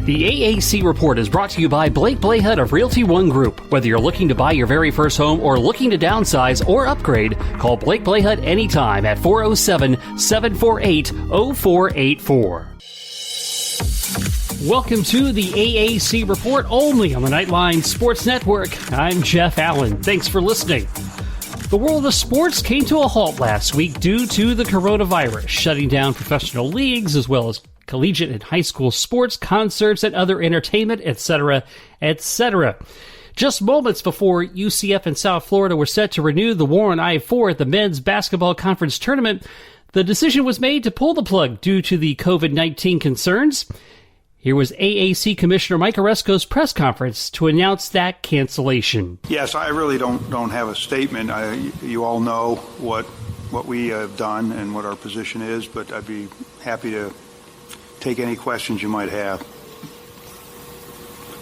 The AAC Report is brought to you by Blahut of Realty One Group. Whether you're looking to buy your very first home or looking to downsize or upgrade, call Blahut anytime at 407-748-0484. Welcome to the AAC Report, only on the Knightline Sports Network. I'm Jeff Allen. Thanks for listening. The world of sports came to a halt last week due to the coronavirus, shutting down professional leagues as well as collegiate and high school sports, concerts, and other entertainment, etc., etc. Just moments before UCF and South Florida were set to renew the war on I-4 at the men's basketball conference tournament, the decision was made to pull the plug due to the COVID-19 concerns. Here was AAC Commissioner Mike Oresco's press conference to announce that cancellation. Yes, I really don't have a statement. You all know what we have done and what our position is, but I'd be happy to take any questions you might have.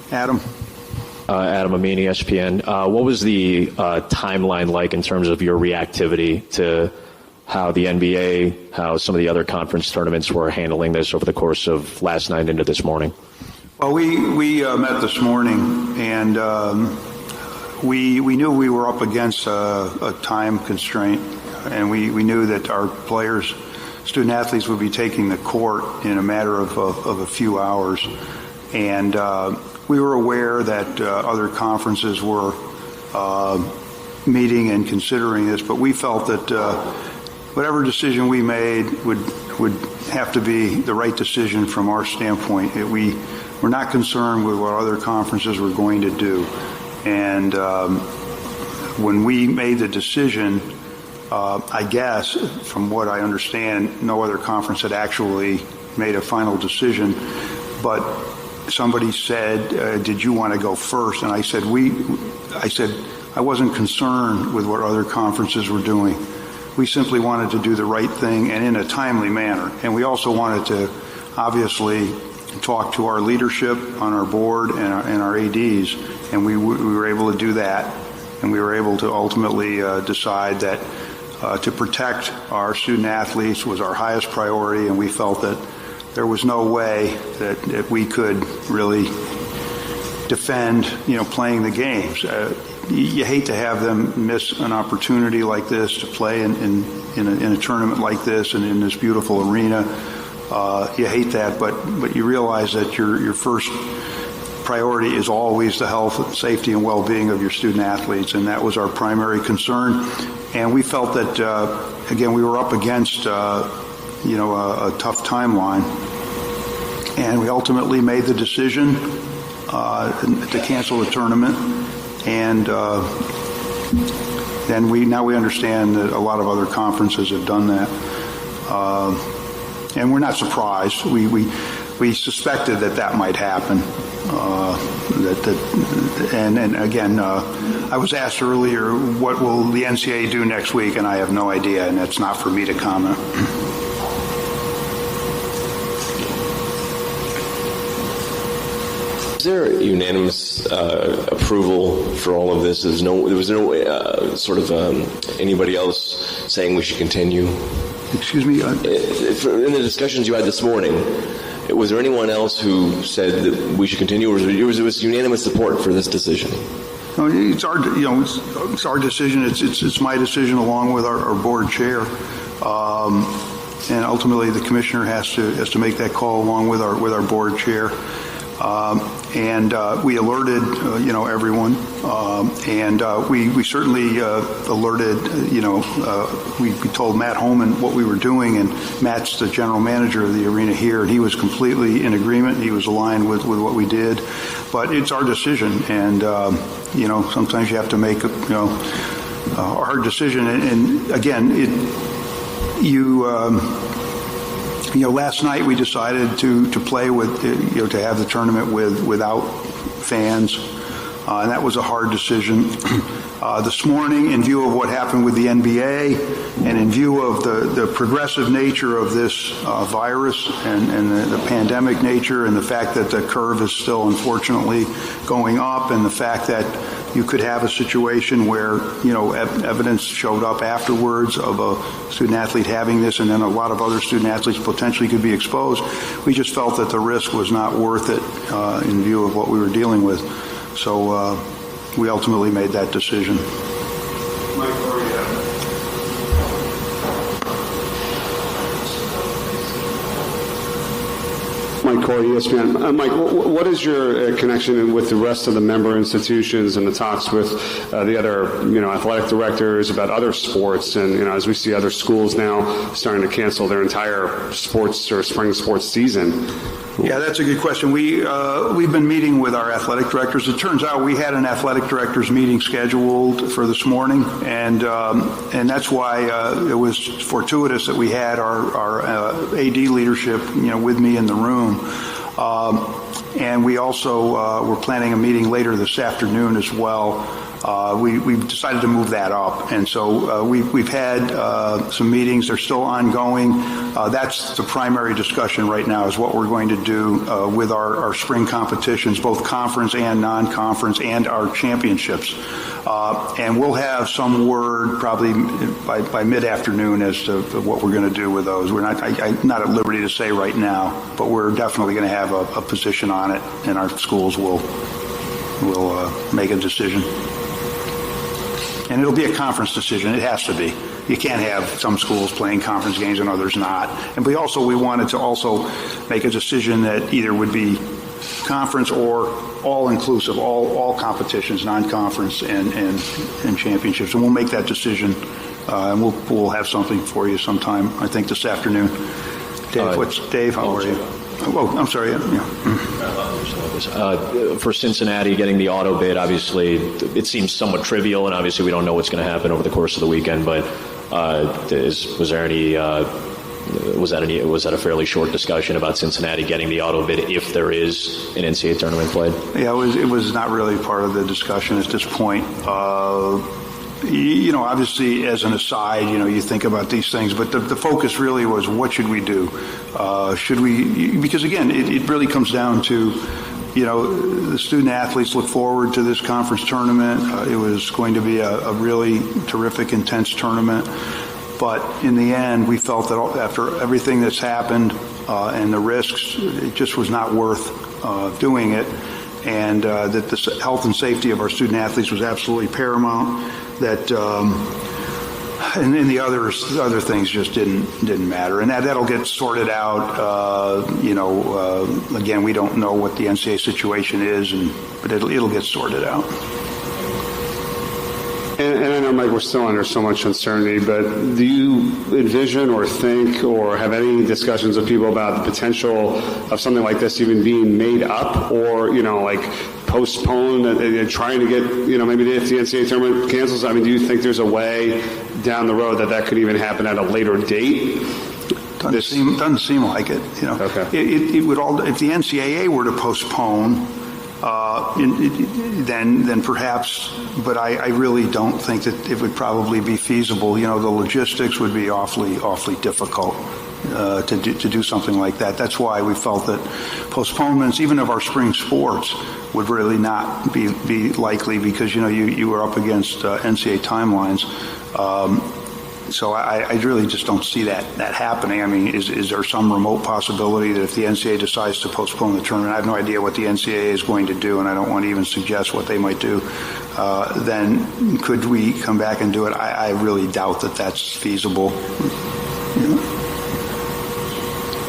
Adam? Adam Amini, ESPN. What was the timeline like in terms of your reactivity to how the NBA, how some of the other conference tournaments were handling this over the course of last night into this morning? Well, we met this morning, and we knew we were up against a time constraint, and we knew that our players, student athletes, would be taking the court in a matter of a few hours. And we were aware that other conferences were meeting and considering this, but we felt that whatever decision we made would have to be the right decision from our standpoint. We're not concerned with what other conferences were going to do. And when we made the decision, I guess, from what I understand, no other conference had actually made a final decision. But somebody said, did you want to go first? And I said, I wasn't concerned with what other conferences were doing. We simply wanted to do the right thing and in a timely manner. And we also wanted to obviously talk to our leadership on our board and our ADs, and we were able to do that. And we were able to ultimately decide that to protect our student athletes was our highest priority, and we felt that there was no way that we could really defend, playing the games. You hate to have them miss an opportunity like this to play in a tournament like this and in this beautiful arena. You hate that, but you realize that your first priority is always the health, safety, and well-being of your student athletes, and that was our primary concern. And we felt that again, we were up against a tough timeline, and we ultimately made the decision to cancel the tournament. And then we understand that a lot of other conferences have done that, and we're not surprised. We suspected that might happen. And again, I was asked earlier, what will the NCAA do next week? And I have no idea, and it's not for me to comment. Is there unanimous approval for all of this? There was no anybody else saying we should continue? Excuse me? In the discussions you had this morning, was there anyone else who said that we should continue, or was it unanimous support for this decision? No, it's our decision. It's my decision along with our board chair, and ultimately the commissioner has to make that call along with our board chair. And we alerted, everyone, and we certainly alerted, we told Matt Holman what we were doing, and Matt's the general manager of the arena here, and he was completely in agreement. He was aligned with what we did, but it's our decision, and sometimes you have to make a hard decision, and again, last night we decided to play with, to have the tournament without fans, and that was a hard decision. This morning, in view of what happened with the NBA, and in view of the progressive nature of this virus and the pandemic nature, and the fact that the curve is still unfortunately going up, and the fact that You could have a situation where, evidence showed up afterwards of a student athlete having this, and then a lot of other student athletes potentially could be exposed. We just felt that the risk was not worth it in view of what we were dealing with. So we ultimately made that decision. Mike Corey, ESPN. Mike, what is your connection with the rest of the member institutions and the talks with the other, athletic directors about other sports? And, as we see other schools now starting to cancel their entire sports or spring sports season. Yeah, that's a good question. We've been meeting with our athletic directors. It turns out we had an athletic directors meeting scheduled for this morning, and that's why it was fortuitous that we had our AD leadership, with me in the room. And we also were planning a meeting later this afternoon as well. We've decided to move that up, and so we've had some meetings. They're still ongoing. That's the primary discussion right now, is what we're going to do with our spring competitions, both conference and non-conference, and our championships. And we'll have some word probably by mid-afternoon as to what we're going to do with those. I'm not at liberty to say right now, but we're definitely going to have a position on it, and our schools will make a decision. And it'll be a conference decision. It has to be. You can't have some schools playing conference games and others not. And we wanted to also make a decision that either would be conference or all-inclusive, all competitions, non-conference and championships. And we'll make that decision, and we'll have something for you sometime, I think, this afternoon. Dave, how are you? Oh, I'm sorry. For Cincinnati getting the auto bid, obviously it seems somewhat trivial, and obviously we don't know what's going to happen over the course of the weekend. But was that a fairly short discussion about Cincinnati getting the auto bid if there is an NCAA tournament played? Yeah, it was not really part of the discussion at this point. Obviously, as an aside, you think about these things, but the focus really was, what should we do? Because again, it really comes down to, the student athletes look forward to this conference tournament. It was going to be a really terrific, intense tournament. But in the end, we felt that after everything that's happened and the risks, it just was not worth doing it. And that the health and safety of our student athletes was absolutely paramount. That and the other things just didn't matter, and that'll get sorted out. Again, we don't know what the NCAA situation is, but it'll get sorted out. And I know, Mike, we're still under so much uncertainty, but do you envision or think or have any discussions with people about the potential of something like this even being made up, or, postponed and trying to get, maybe if the NCAA tournament cancels? I mean, do you think there's a way down the road that could even happen at a later date? Doesn't seem like it. Okay. It would all, if the NCAA were to postpone, then perhaps, but I really don't think that it would probably be feasible. The logistics would be awfully difficult to do something like that. That's why we felt that postponements, even of our spring sports, would really not be likely, because you were up against NCAA timelines. So I really just don't see that happening. I mean, is there some remote possibility that if the NCAA decides to postpone the tournament, I have no idea what the NCAA is going to do, and I don't want to even suggest what they might do, then could we come back and do it? I really doubt that that's feasible.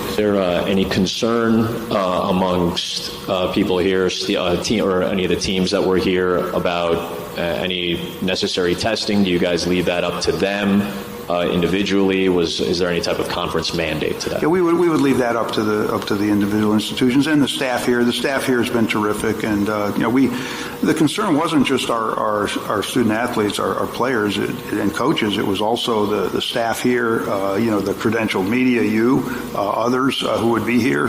Is there any concern amongst people here, or any of the teams that were here, about any necessary testing? Do you guys leave that up to them individually? Is there any type of conference mandate to that? Yeah, we would leave that up to the individual institutions and the staff here. The staff here has been terrific, and the concern wasn't just our student athletes, our players and coaches. It was also the staff here, the credentialed media, others who would be here.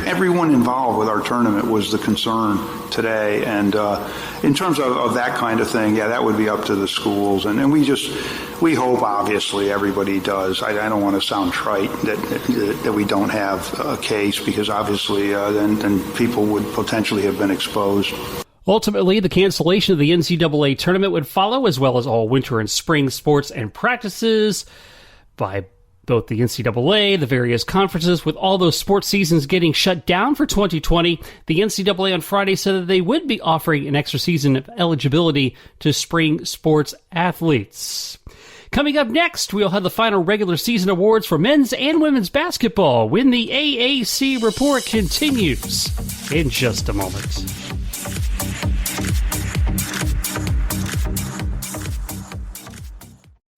Everyone involved with our tournament was the concern today. And in terms of that kind of thing, yeah, that would be up to the schools. And we hope, obviously, everybody does. I don't want to sound trite that we don't have a case, because obviously then people would potentially have been exposed. Ultimately, the cancellation of the NCAA tournament would follow, as well as all winter and spring sports and practices by both the NCAA, the various conferences. With all those sports seasons getting shut down for 2020, the NCAA on Friday said that they would be offering an extra season of eligibility to spring sports athletes. Coming up next, we'll have the final regular season awards for men's and women's basketball when the AAC Report continues in just a moment.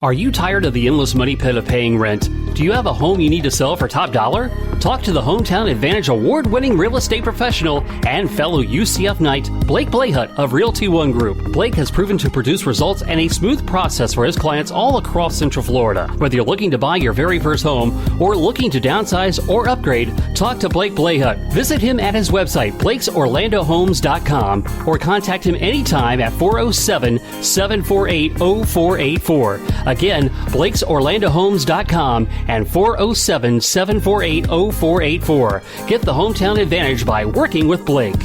Are you tired of the endless money pit of paying rent? Do you have a home you need to sell for top dollar? Talk to the Hometown Advantage award-winning real estate professional and fellow UCF Knight, Blake Blahut of Realty One Group. Blake has proven to produce results and a smooth process for his clients all across Central Florida. Whether you're looking to buy your very first home or looking to downsize or upgrade, talk to Blake Blahut. Visit him at his website, blakesorlandohomes.com, or contact him anytime at 407-748-0484. Again, blakesorlandohomes.com and 407-748-0484. Get the hometown advantage by working with Blake.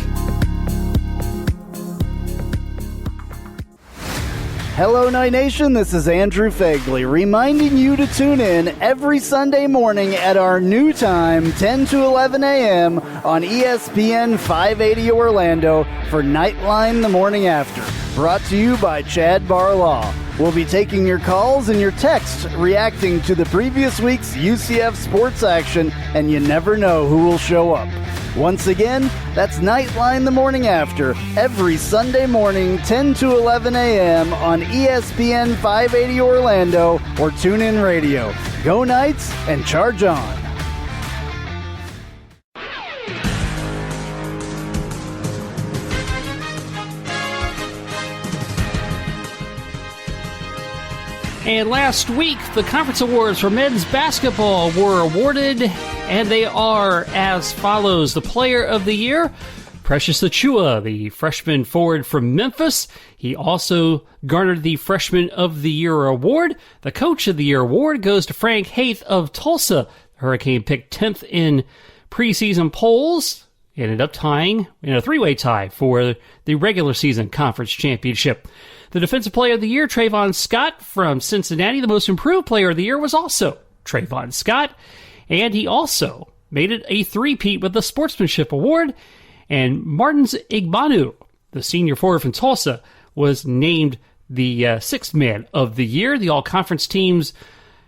Hello, Night Nation. This is Andrew Fagley reminding you to tune in every Sunday morning at our new time, 10 to 11 a.m. on ESPN 580 Orlando for Knightline the morning after. Brought to you by Chad Barlaw. We'll be taking your calls and your texts reacting to the previous week's UCF sports action, and you never know who will show up. Once again, that's Knightline the morning after, every Sunday morning, 10 to 11 a.m. on ESPN 580 Orlando or TuneIn Radio. Go Knights and charge on. And last week, the conference awards for men's basketball were awarded, and they are as follows. The Player of the Year, Precious Achiuwa, the freshman forward from Memphis. He also garnered the Freshman of the Year award. The Coach of the Year award goes to Frank Haith of Tulsa. The Hurricane picked 10th in preseason polls. Ended up tying in a three-way tie for the regular season conference championship. The Defensive Player of the Year, Trayvon Scott from Cincinnati. The Most Improved Player of the Year was also Trayvon Scott. And he also made it a three-peat with the Sportsmanship Award. And Martins Igbanu, the senior forward from Tulsa, was named the sixth man of the year. The all-conference teams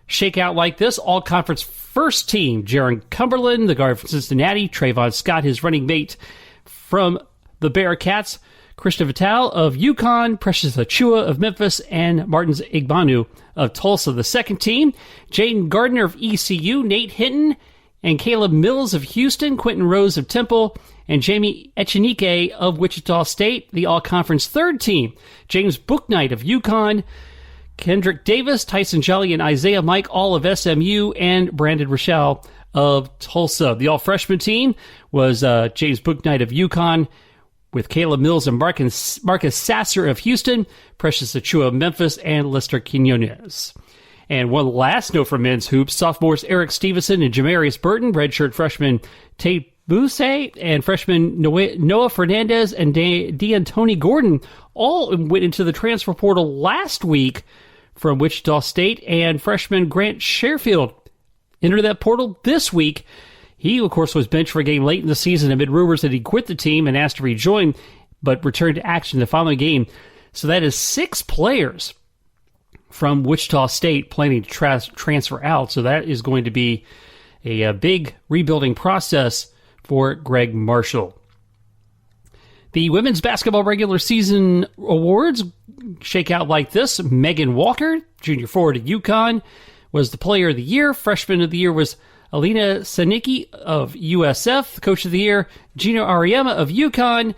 shake out like this. All-conference first team, Jaron Cumberland, the guard from Cincinnati. Trayvon Scott, his running mate from the Bearcats. Krista Vital of UConn, Precious Achiuwa of Memphis, and Martins Igbanu of Tulsa. The second team, Jaden Gardner of ECU, Nate Hinton, and Caleb Mills of Houston, Quentin Rose of Temple, and Jamie Echenike of Wichita State. The all-conference third team, James Bouknight of UConn, Kendrick Davis, Tyson Jolly, and Isaiah Mike, all of SMU, and Brandon Rochelle of Tulsa. The all-freshman team was James Bouknight of UConn, with Caleb Mills and Marcus Sasser of Houston, Precious Achiuwa of Memphis, and Lester Quinones. And one last note for men's hoops, sophomores Eric Stevenson and Jamarius Burton, redshirt freshman Tate Buse, and freshman Noah Fernandez and D'Antoni Gordon all went into the transfer portal last week from Wichita State, and freshman Grant Sherfield entered that portal this week. He, of course, was benched for a game late in the season amid rumors that he quit the team and asked to rejoin, but returned to action the following game. So that is 6 players from Wichita State planning to transfer out. So that is going to be a big rebuilding process for Greg Marshall. The women's basketball regular season awards shake out like this. Megan Walker, junior forward at UConn, was the Player of the Year. Freshman of the Year was Alina Sanicki of USF. Coach of the Year, Gino Ariema of UConn.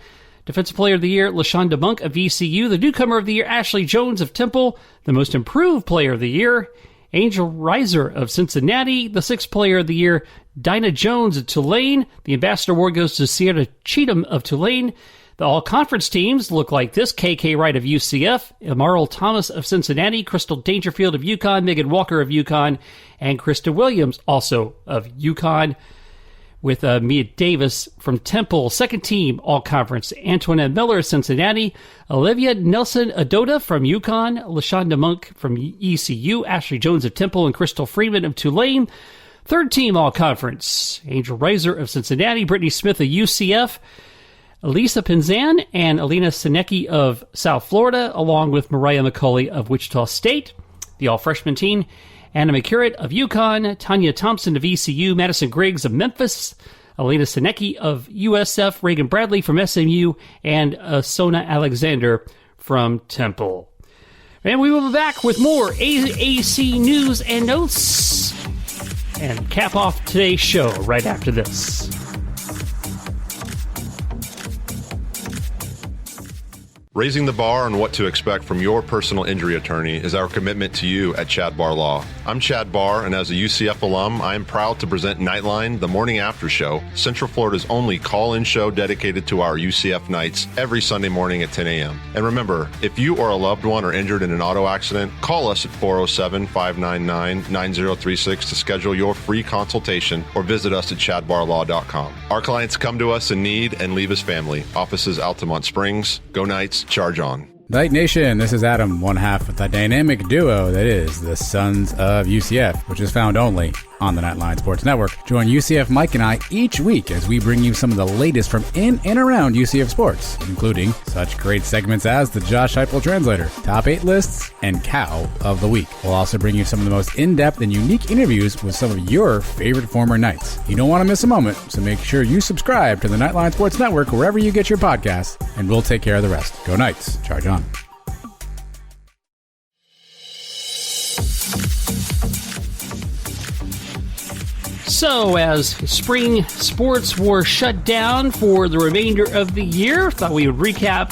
Defensive Player of the Year, LaShonda Monk of VCU. The Newcomer of the Year, Ashley Jones of Temple. The Most Improved Player of the Year, Angel Reiser of Cincinnati. The Sixth Player of the Year, Dinah Jones of Tulane. The Ambassador Award goes to Sierra Cheatham of Tulane. The all-conference teams look like this. KK Wright of UCF, Amaral Thomas of Cincinnati, Crystal Dangerfield of UConn, Megan Walker of UConn, and Krista Williams, also of UConn. with Mia Davis from Temple. Second team All-Conference, Antoinette Miller of Cincinnati, Olivia Nelson-Adota from UConn, LaShonda Monk from ECU, Ashley Jones of Temple, and Crystal Freeman of Tulane. Third team All-Conference, Angel Reiser of Cincinnati, Brittany Smith of UCF, Elisa Pinzan and Alina Sinecki of South Florida, along with Mariah McCauley of Wichita State. The all-freshman team, Anna McCurrett of UConn, Tanya Thompson of ECU, Madison Griggs of Memphis, Alina Sinecki of USF, Reagan Bradley from SMU, and Sona Alexander from Temple. And we will be back with more AAC news and notes and cap off today's show right after this. Raising the bar on what to expect from your personal injury attorney is our commitment to you at Chad Barr Law. I'm Chad Barr, and as a UCF alum, I am proud to present Knightline, the morning after show, Central Florida's only call-in show dedicated to our UCF Knights every Sunday morning at 10 a.m. And remember, if you or a loved one are injured in an auto accident, call us at 407-599-9036 to schedule your free consultation or visit us at chadbarlaw.com. Our clients come to us in need and leave as family. Offices Altamont Springs. Go Knights. Charge on. Knight Nation, this is Adam, one half of the dynamic duo that is the Sons of UCF, which is found only on the Knightline Sports Network. Join UCF Mike and I each week as we bring you some of the latest from in and around UCF sports, including such great segments as the Josh Heupel Translator, Top 8 Lists, and Cow of the Week. We'll also bring you some of the most in-depth and unique interviews with some of your favorite former Knights. You don't want to miss a moment, so make sure you subscribe to the Knightline Sports Network wherever you get your podcasts, and we'll take care of the rest. Go Knights. Charge on. So, as spring sports were shut down for the remainder of the year, thought we would recap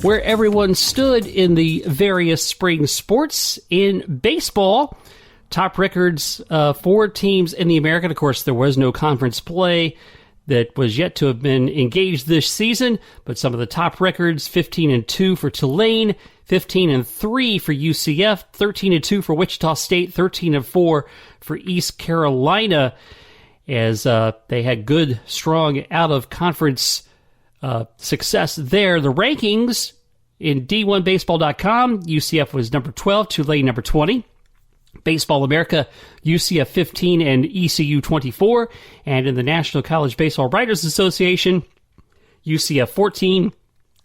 where everyone stood in the various spring sports. In baseball, top records for teams in the American. Of course, there was no conference play that was yet to have been engaged this season, but some of the top records: 15-2 for Tulane, 15-3 for UCF, 13-2 for Wichita State, 13-4 for East Carolina, as they had good, strong out-of-conference success there. The rankings in D1Baseball.com, UCF was number 12, Tulane number 20. Baseball America, UCF 15 and ECU 24. And in the National College Baseball Writers Association, UCF 14,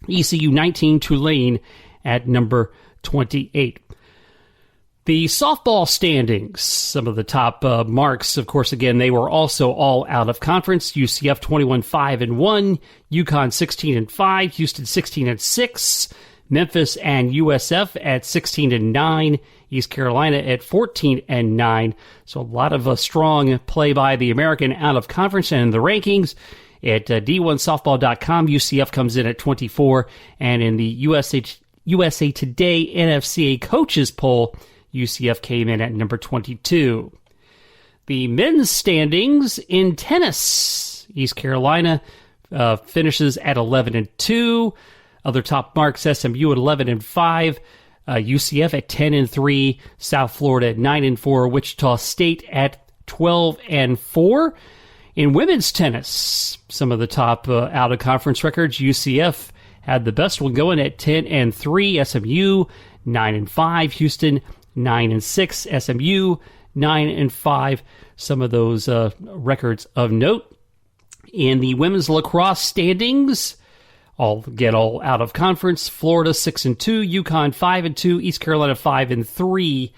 ECU 19, Tulane at number 28. The softball standings, some of the top marks, of course, again, they were also all out of conference. UCF 21-5-1, UConn 16-5, Houston 16-6, Memphis and USF at 16-9, East Carolina at 14-9. So a lot of strong play by the American out of conference. And in the rankings at D1Softball.com, UCF comes in at 24, and in the USA Today NFCA Coaches Poll, UCF came in at number 22. The men's standings in tennis, East Carolina finishes at 11-2. Other top marks: SMU at 11-5, UCF at 10-3, South Florida at 9-4, Wichita State at 12-4. In women's tennis, some of the top out-of-conference records: UCF had the best one going at 10-3, SMU 9-5, Houston 9-6, SMU 9-5. Some of those records of note. In the women's lacrosse standings, all out of conference: Florida 6-2, UConn 5-2, East Carolina 5-3.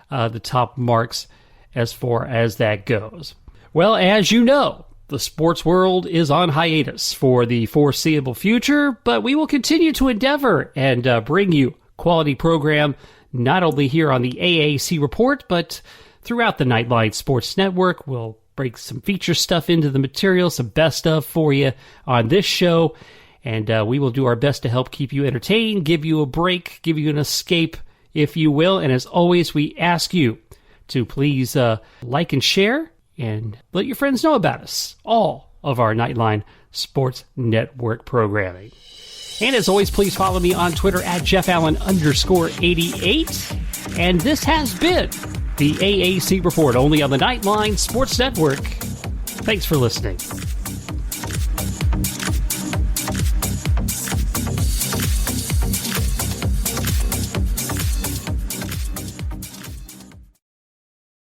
The top marks as far as that goes. Well, as you know, the sports world is on hiatus for the foreseeable future, but we will continue to endeavor and bring you quality program, not only here on the AAC Report, but throughout the Knightline Sports Network. We'll break some feature stuff into the material, some best of for you on this show, and we will do our best to help keep you entertained, give you a break, give you an escape, if you will. And as always, we ask you to please like and share, and let your friends know about us, all of our Knightline Sports Network programming. And as always, please follow me on Twitter at JeffAllen_88. And this has been the AAC Report, only on the Knightline Sports Network. Thanks for listening.